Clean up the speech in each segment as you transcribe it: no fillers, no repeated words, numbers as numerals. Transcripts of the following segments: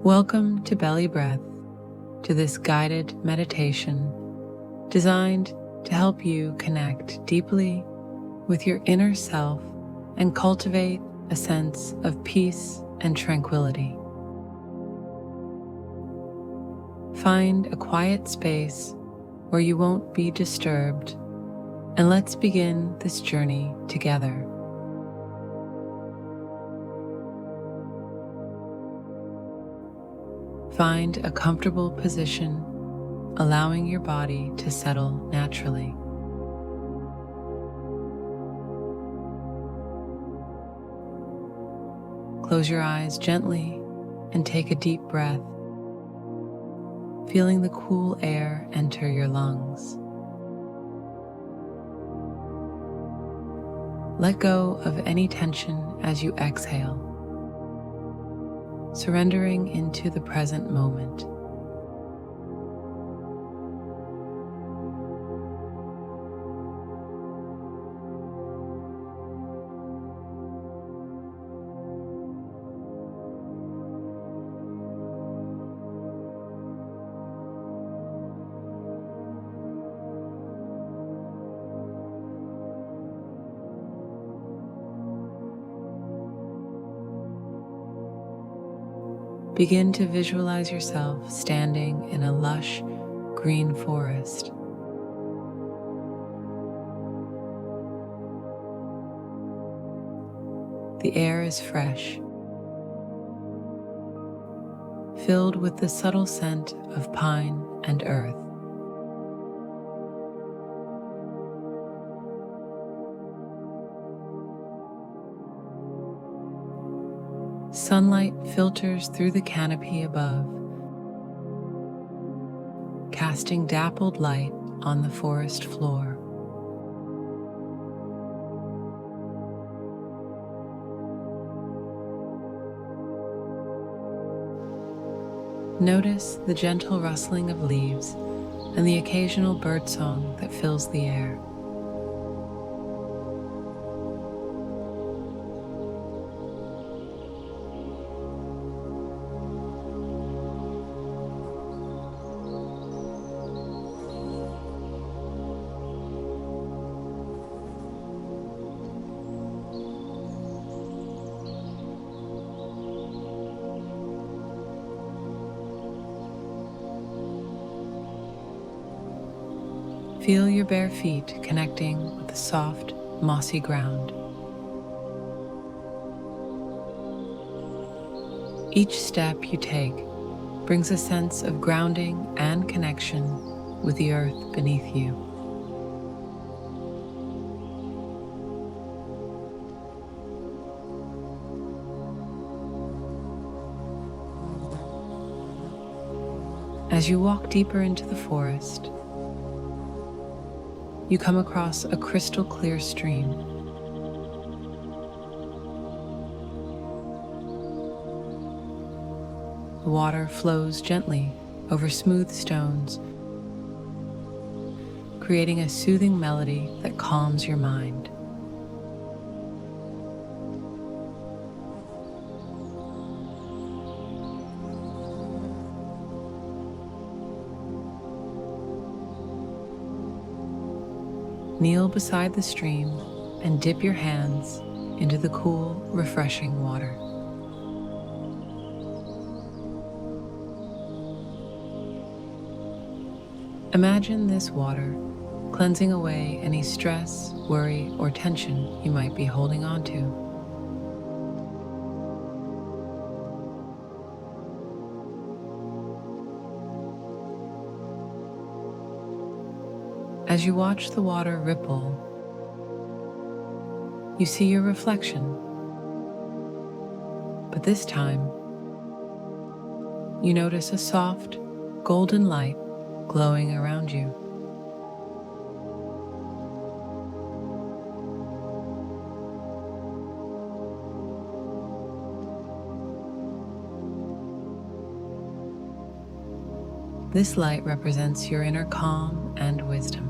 Welcome to Belly Breath, to this guided meditation designed to help you connect deeply with your inner self and cultivate a sense of peace and tranquility. Find a quiet space where you won't be disturbed, and let's begin this journey together. Find a comfortable position, allowing your body to settle naturally. Close your eyes gently and take a deep breath, feeling the cool air enter your lungs. Let go of any tension as you exhale, surrendering into the present moment. Begin to visualize yourself standing in a lush, green forest. The air is fresh, filled with the subtle scent of pine and earth. Sunlight filters through the canopy above, casting dappled light on the forest floor. Notice the gentle rustling of leaves and the occasional birdsong that fills the air. Feel your bare feet connecting with the soft, mossy ground. Each step you take brings a sense of grounding and connection with the earth beneath you. As you walk deeper into the forest, you come across a crystal clear stream. The water flows gently over smooth stones, creating a soothing melody that calms your mind. Kneel beside the stream and dip your hands into the cool, refreshing water. Imagine this water cleansing away any stress, worry, or tension you might be holding on to. As you watch the water ripple, you see your reflection, but this time you notice a soft, golden light glowing around you. This light represents your inner calm and wisdom.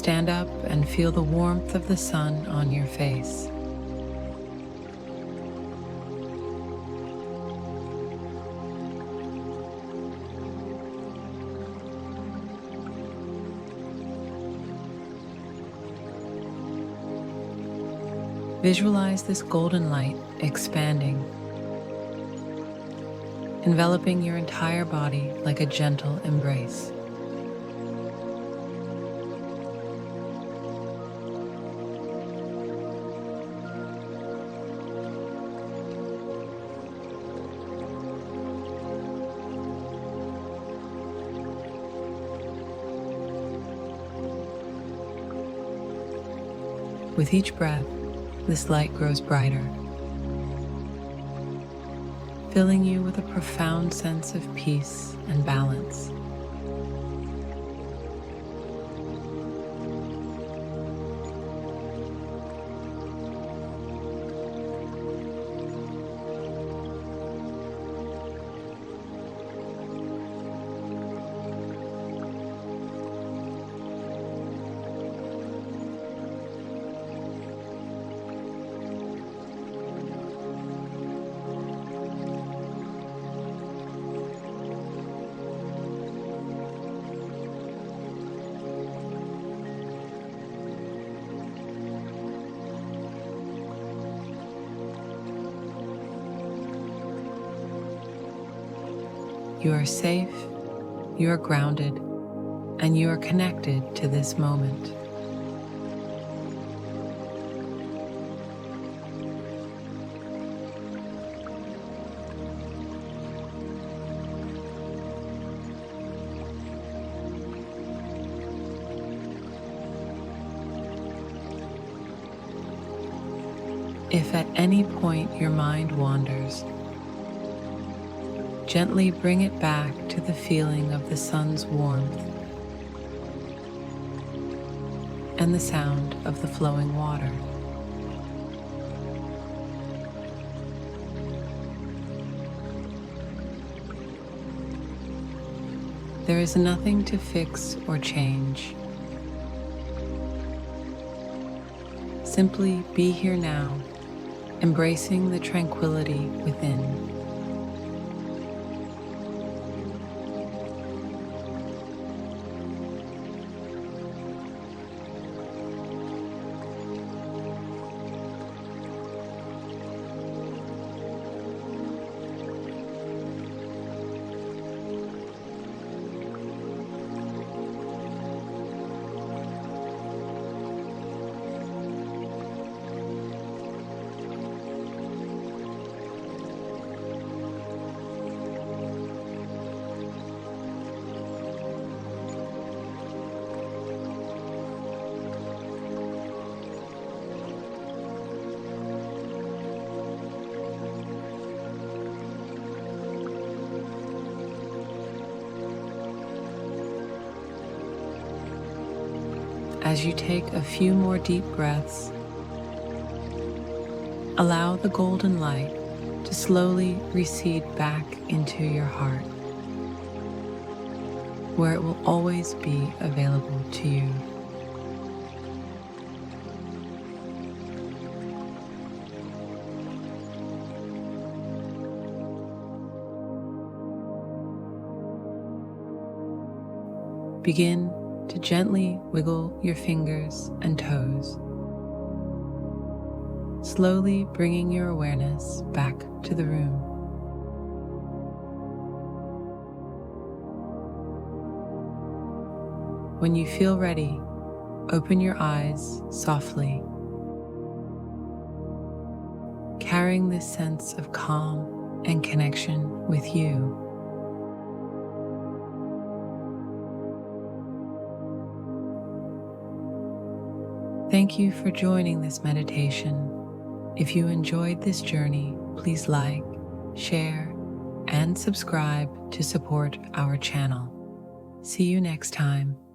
stand up and feel the warmth of the sun on your face. Visualize this golden light expanding, enveloping your entire body like a gentle embrace. With each breath, this light grows brighter, filling you with a profound sense of peace and balance. You are safe, you are grounded, and you are connected to this moment. If at any point your mind wanders, gently bring it back to the feeling of the sun's warmth and the sound of the flowing water. There is nothing to fix or change. Simply be here now, embracing the tranquility within. As you take a few more deep breaths, allow the golden light to slowly recede back into your heart, where it will always be available to you. Begin to gently wiggle your fingers and toes, slowly bringing your awareness back to the room. When you feel ready, open your eyes softly, carrying this sense of calm and connection with you. Thank you for joining this meditation. If you enjoyed this journey, please like, share, and subscribe to support our channel. See you next time.